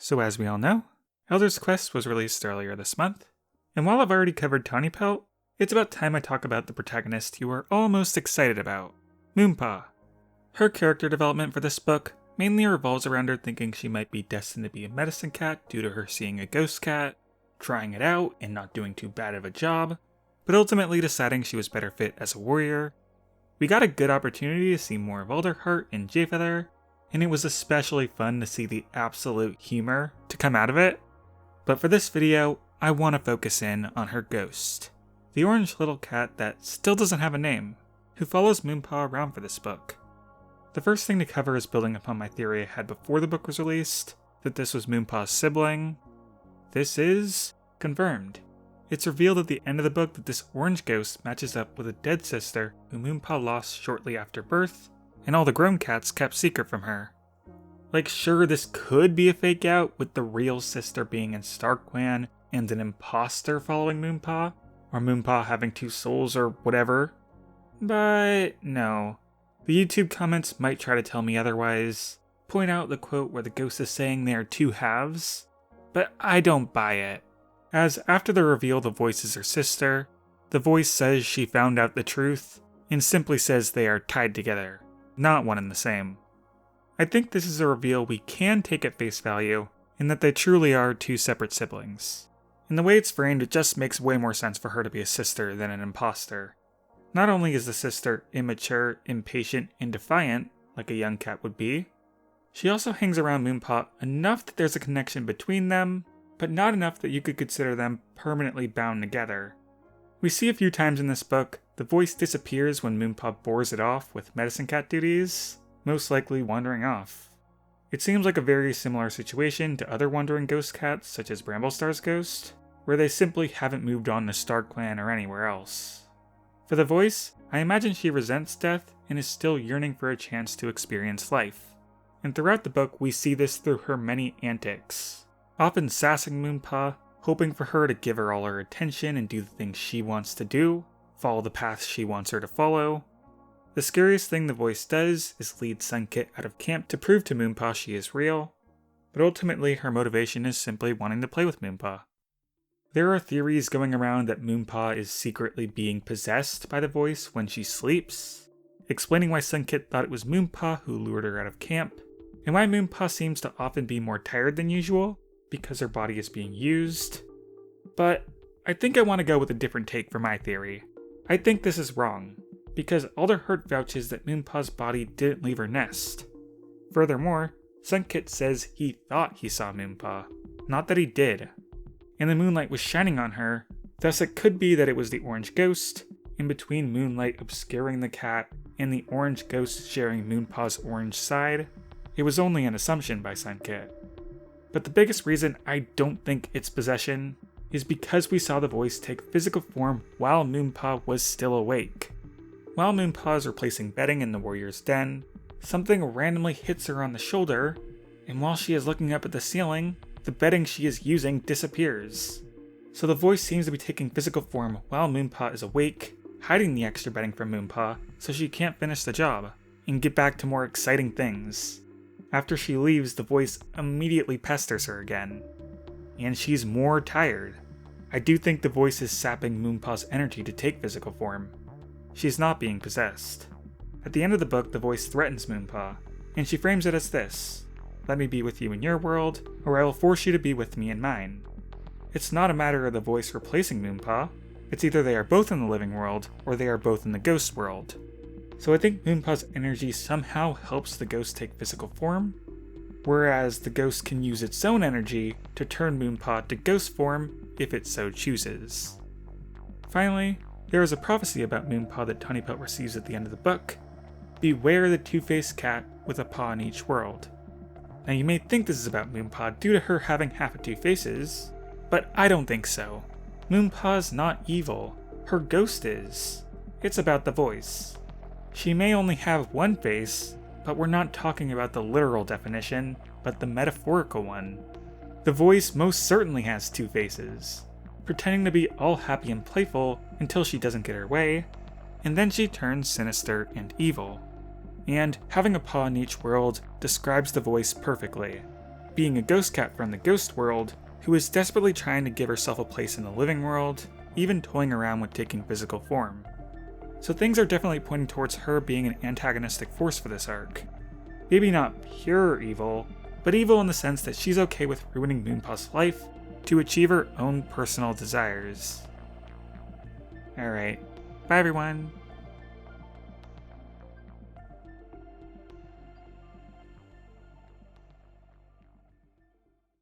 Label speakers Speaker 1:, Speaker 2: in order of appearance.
Speaker 1: So as we all know, Elder's Quest was released earlier this month, and while I've already covered Tawny Pelt, it's about time I talk about the protagonist you are all most excited about, Moonpaw. Her character development for this book mainly revolves around her thinking she might be destined to be a medicine cat due to her seeing a ghost cat, trying it out and not doing too bad of a job, but ultimately deciding she was better fit as a warrior. We got a good opportunity to see more of Alderheart and Jayfeather, and it was especially fun to see the absolute humor to come out of it. But for this video, I want to focus in on her ghost, the orange little cat that still doesn't have a name, who follows Moonpaw around for this book. The first thing to cover is building upon my theory I had before the book was released, that this was Moonpaw's sibling. This is confirmed. It's revealed at the end of the book that this orange ghost matches up with a dead sister who Moonpaw lost shortly after birth, and all the grown cats kept secret from her. Like, sure, this could be a fake out with the real sister being in StarClan and an imposter following Moonpaw, or Moonpaw having two souls or whatever, but no. The YouTube comments might try to tell me otherwise, point out the quote where the ghost is saying they are two halves, but I don't buy it. As after the reveal the voice is her sister, the voice says she found out the truth, and simply says they are tied together, not one and the same. I think this is a reveal we can take at face value, in that they truly are two separate siblings. In the way it's framed, it just makes way more sense for her to be a sister than an imposter. Not only is the sister immature, impatient, and defiant, like a young cat would be, she also hangs around Moonpaw enough that there's a connection between them, but not enough that you could consider them permanently bound together. We see a few times in this book, the voice disappears when Moonpaw bores it off with medicine cat duties, most likely wandering off. It seems like a very similar situation to other wandering ghost cats such as Bramblestar's ghost, where they simply haven't moved on to StarClan or anywhere else. For the voice, I imagine she resents death and is still yearning for a chance to experience life. And throughout the book, we see this through her many antics, often sassing Moonpaw, hoping for her to give her all her attention and do the things she wants to do, follow the path she wants her to follow. The scariest thing the voice does is lead Sunkit out of camp to prove to Moonpaw she is real, but ultimately her motivation is simply wanting to play with Moonpaw. There are theories going around that Moonpaw is secretly being possessed by the voice when she sleeps, explaining why Sunkit thought it was Moonpaw who lured her out of camp, and why Moonpaw seems to often be more tired than usual because her body is being used. But I think I want to go with a different take for my theory. I think this is wrong, because Alderheart vouches that Moonpaw's body didn't leave her nest. Furthermore, Sunkit says he thought he saw Moonpaw, not that he did. And the moonlight was shining on her, thus it could be that it was the orange ghost, in between moonlight obscuring the cat and the orange ghost sharing Moonpaw's orange side. It was only an assumption by Sunkit. But the biggest reason I don't think it's possession is because we saw the voice take physical form while Moonpaw was still awake. While Moonpaw is replacing bedding in the warrior's den, something randomly hits her on the shoulder, and while she is looking up at the ceiling, the bedding she is using disappears. So the voice seems to be taking physical form while Moonpaw is awake, hiding the extra bedding from Moonpaw so she can't finish the job, and get back to more exciting things. After she leaves, the voice immediately pesters her again, and she's more tired. I do think the voice is sapping Moonpaw's energy to take physical form. She's not being possessed. At the end of the book, the voice threatens Moonpaw, and she frames it as this: "Let me be with you in your world, or I will force you to be with me in mine." It's not a matter of the voice replacing Moonpaw, it's either they are both in the living world, or they are both in the ghost world. So I think Moonpaw's energy somehow helps the ghost take physical form, whereas the ghost can use its own energy to turn Moonpaw to ghost form if it so chooses. Finally, there is a prophecy about Moonpaw that Tawny Pelt receives at the end of the book: "Beware the two-faced cat with a paw in each world." Now you may think this is about Moonpaw due to her having half of two faces, but I don't think so. Moonpaw's not evil, her ghost is. It's about the voice. She may only have one face, but we're not talking about the literal definition, but the metaphorical one. The voice most certainly has two faces, pretending to be all happy and playful until she doesn't get her way, and then she turns sinister and evil. And having a paw in each world describes the voice perfectly. being a ghost cat from the ghost world who is desperately trying to give herself a place in the living world, even toying around with taking physical form. So things are definitely pointing towards her being an antagonistic force for this arc. Maybe not pure evil, but evil in the sense that she's okay with ruining Moonpaw's life to achieve her own personal desires. Alright, bye everyone.